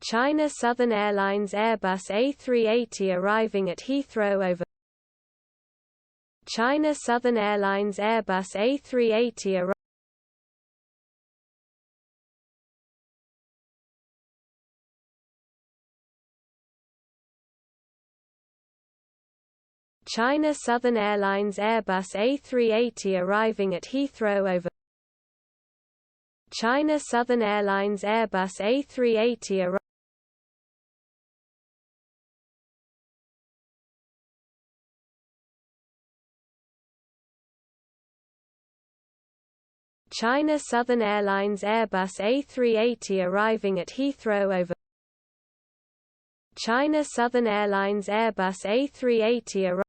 China Southern Airlines Airbus A380 arriving at Heathrow over China Southern Airlines Airbus A380 China Southern Airlines Airbus A380 arriving at Heathrow over China Southern Airlines Airbus A380 China Southern Airlines Airbus A380 arriving at Heathrow over China Southern Airlines Airbus A380